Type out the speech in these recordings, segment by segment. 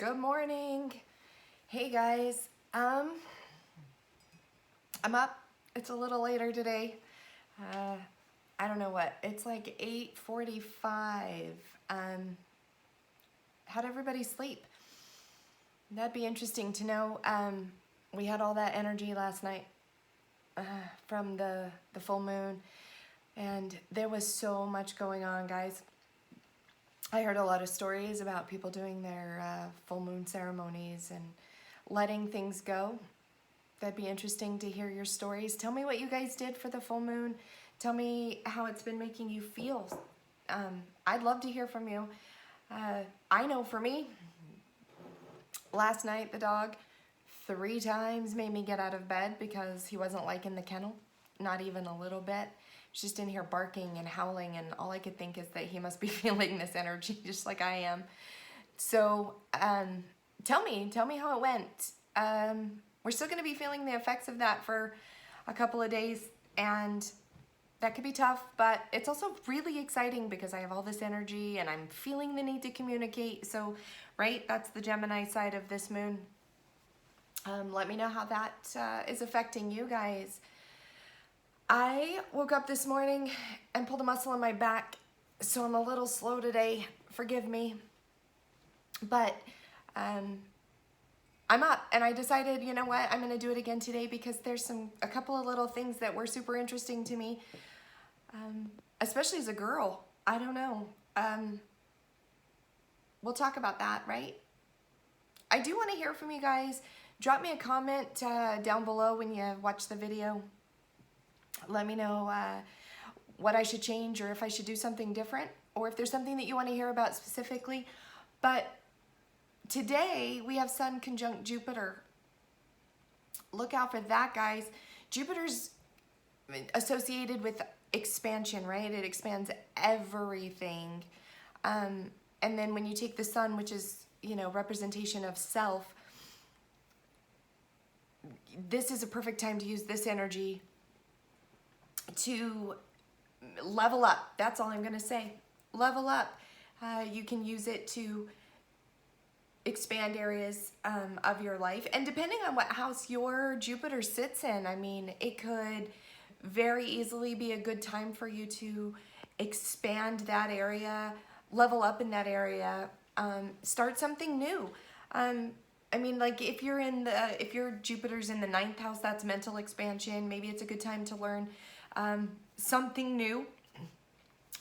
Good morning. Hey guys. I'm up. It's a little later today. I don't know what. It's like 8:45. How'd everybody sleep? That'd be interesting to know. We had all that energy last night from the full moon, and there was so much going on, guys. I heard a lot of stories about people doing their full moon ceremonies and letting things go. That'd be interesting to hear your stories. Tell me what you guys did for the full moon. Tell me how it's been making you feel. I'd love to hear from you. I know for me, last night the dog 3 times made me get out of bed because he wasn't liking the kennel, not even a little bit. He's just in here barking and howling, and all I could think is that he must be feeling this energy just like I am. So tell me how it went. We're still going to be feeling the effects of that for a couple of days, and that could be tough, but it's also really exciting because I have all this energy and I'm feeling the need to communicate. So, right, that's the Gemini side of this moon. Let me know how that is affecting you guys. I woke up this morning and pulled a muscle in my back, so I'm a little slow today. Forgive me. But I'm up, and I decided, you know what, I'm going to do it again today because there's a couple of little things that were super interesting to me, especially as a girl. I don't know. We'll talk about that, right? I do want to hear from you guys. Drop me a comment down below when you watch the video. Let me know what I should change, or if I should do something different, or if there's something that you want to hear about specifically. But today we have Sun conjunct Jupiter. Look out for that, guys. Jupiter's associated with expansion, right? It expands everything. And then when you take the Sun, which is, representation of self, this is a perfect time to use this energy to level up. That's all I'm going to say. Level up. You can use it to expand areas of your life. And depending on what house your Jupiter sits in, I mean, it could very easily be a good time for you to expand that area, level up in that area, start something new. I mean, like if your Jupiter's in the 9th house, that's mental expansion. Maybe it's a good time to learn something new.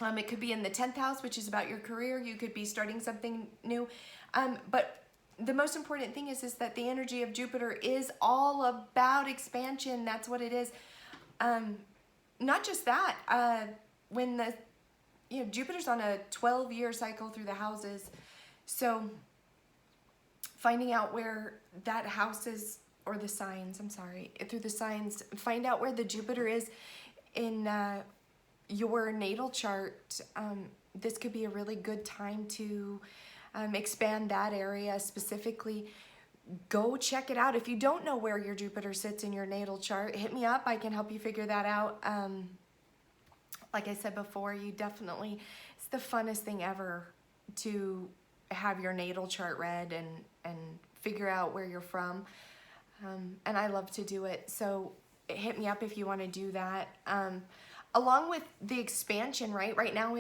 It could be in the 10th house, which is about your career. You could be starting something new. But the most important thing is that the energy of Jupiter is all about expansion. That's what it is. Not just that, when Jupiter's on a 12-year cycle through the houses. So finding out where that house is, or the signs, through the signs, find out where the Jupiter is in your natal chart. This could be a really good time to expand that area specifically. Go check it out. If you don't know where your Jupiter sits in your natal chart, hit me up. I can help you figure that out. Like I said before, it's the funnest thing ever to have your natal chart read and figure out where you're from. And I love to do it. So hit me up if you want to do that. Along with the expansion, right? Right now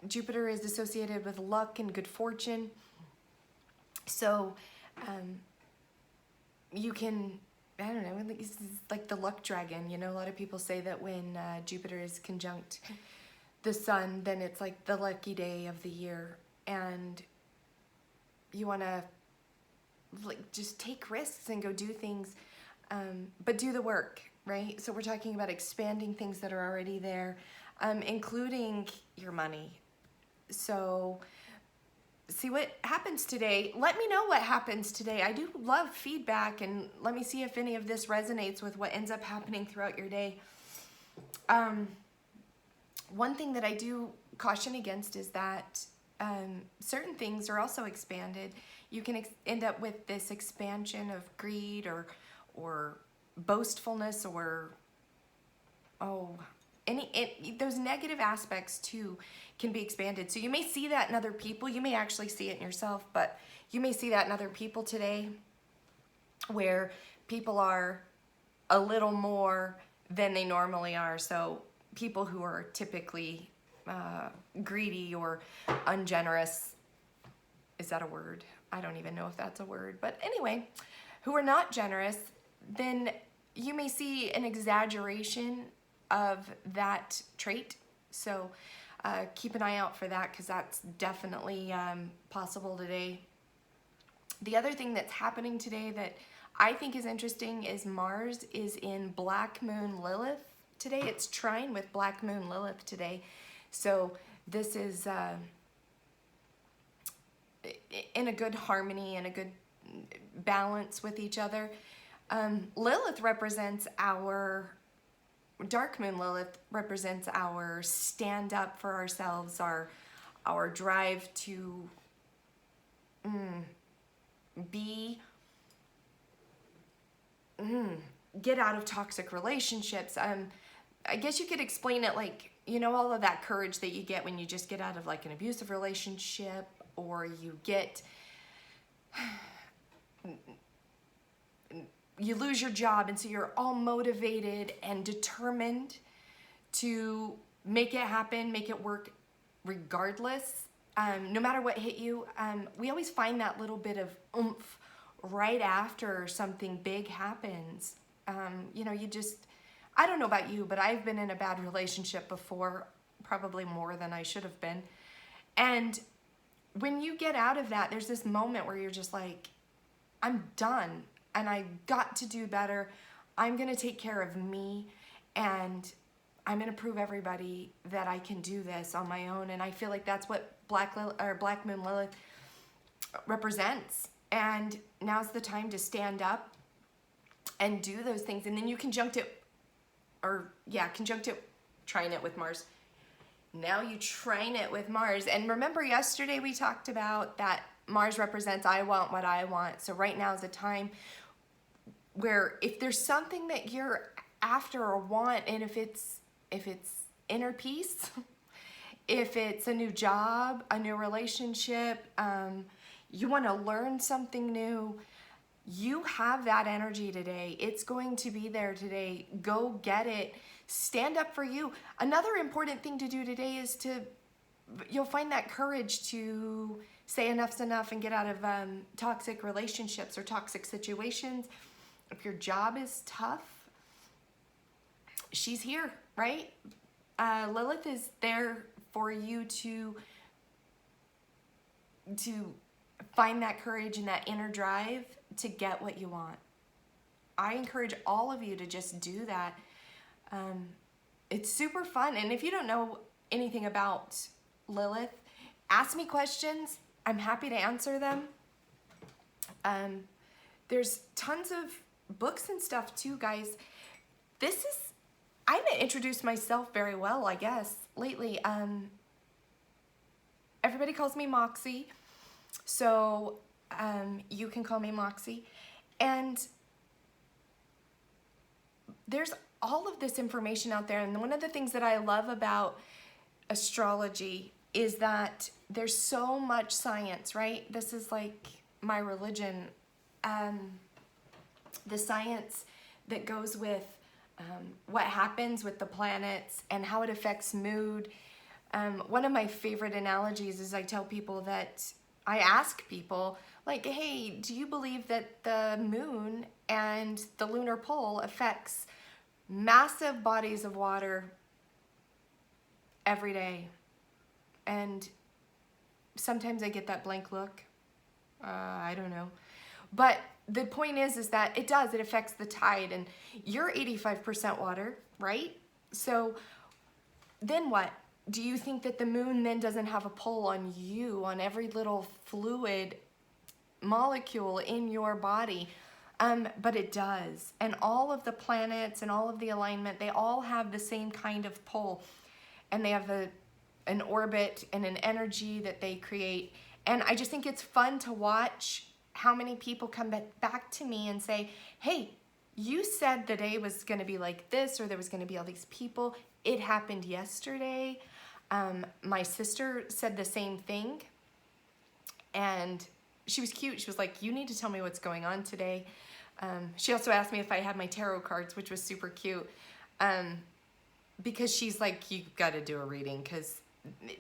Jupiter is associated with luck and good fortune. So you can, I don't know, it's like the luck dragon. A lot of people say that when Jupiter is conjunct the Sun, then it's like the lucky day of the year. And you want to just take risks and go do things, but do the work, right? So we're talking about expanding things that are already there, including your money. So see what happens today. Let me know what happens today. I do love feedback, and let me see if any of this resonates with what ends up happening throughout your day. One thing that I do caution against is that certain things are also expanded. You can end up with this expansion of greed or boastfulness, or those negative aspects too can be expanded. So you may see that in other people. You may actually see it in yourself, but you may see that in other people today, where people are a little more than they normally are. So people who are typically greedy or ungenerous, is that a word? I don't even know if that's a word, but anyway, who are not generous, then you may see an exaggeration of that trait. So keep an eye out for that, because that's definitely possible today. The other thing that's happening today that I think is interesting is Mars is in Black Moon Lilith today. It's trine with Black Moon Lilith today. So this is in a good harmony and a good balance with each other. Lilith represents Dark Moon Lilith represents our stand up for ourselves, our drive to get out of toxic relationships. I guess you could explain it like, all of that courage that you get when you just get out of like an abusive relationship, or you lose your job, and so you're all motivated and determined to make it happen, make it work regardless, no matter what hit you. We always find that little bit of oomph right after something big happens. I don't know about you, but I've been in a bad relationship before, probably more than I should have been. And when you get out of that, there's this moment where you're just like, I'm done, and I got to do better. I'm going to take care of me, and I'm going to prove everybody that I can do this on my own. And I feel like that's what Black Moon Lilith represents. And now's the time to stand up and do those things. And then you conjunct it trine it with Mars. Now you trine it with Mars. And remember, yesterday we talked about that Mars represents I want what I want. So right now is a time where if there's something that you're after or want, and if it's inner peace, if it's a new job, a new relationship, you want to learn something new, you have that energy today. It's going to be there today. Go get it. Stand up for you. Another important thing to do today is you'll find that courage to say enough's enough and get out of toxic relationships or toxic situations. If your job is tough, she's here, right? Lilith is there for you to find that courage and that inner drive to get what you want. I encourage all of you to just do that. It's super fun. And if you don't know anything about Lilith, ask me questions. I'm happy to answer them. There's tons of books and stuff too, guys. I haven't introduced myself very well, I guess, lately. Everybody calls me Moxie, so you can call me Moxie. And there's all of this information out there, and one of the things that I love about astrology is that there's so much science, right? This is like my religion. The science that goes with what happens with the planets and how it affects mood. One of my favorite analogies is I ask people, like, hey, do you believe that the moon and the lunar pole affects massive bodies of water every day? And sometimes I get that blank look. I don't know. But the point is that it does. It affects the tide. And you're 85% water, right? So then what? Do you think that the moon then doesn't have a pull on you, on every little fluid molecule in your body? But it does. And all of the planets and all of the alignment, they all have the same kind of pull. And they have an orbit and an energy that they create. And I just think it's fun to watch how many people come back to me and say, hey, you said the day was going to be like this, or there was going to be all these people. It happened yesterday. My sister said the same thing. And she was cute. She was like, you need to tell me what's going on today. She also asked me if I had my tarot cards, which was super cute. Because she's like, you've got to do a reading because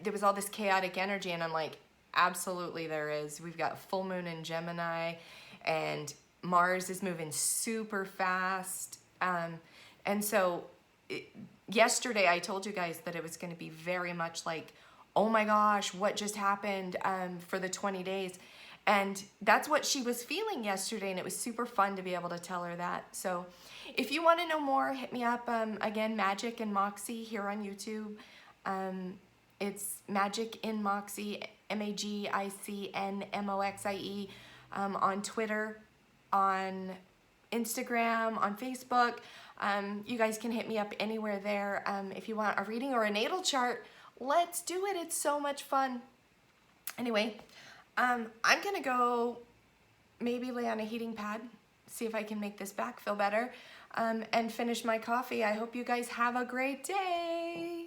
there was all this chaotic energy. And I'm like, absolutely there is. We've got full moon in Gemini and Mars is moving super fast. And so yesterday I told you guys that it was going to be very much like, oh my gosh, what just happened for the 20 days. And that's what she was feeling yesterday, and it was super fun to be able to tell her that. So if you want to know more, hit me up. Again, Magic and Moxie here on YouTube. It's Magic in Moxie, MAGICNMOXIE, on Twitter, on Instagram, on Facebook. You guys can hit me up anywhere there. If you want a reading or a natal chart, let's do it. It's so much fun. Anyway, I'm gonna go maybe lay on a heating pad, see if I can make this back feel better, and finish my coffee. I hope you guys have a great day.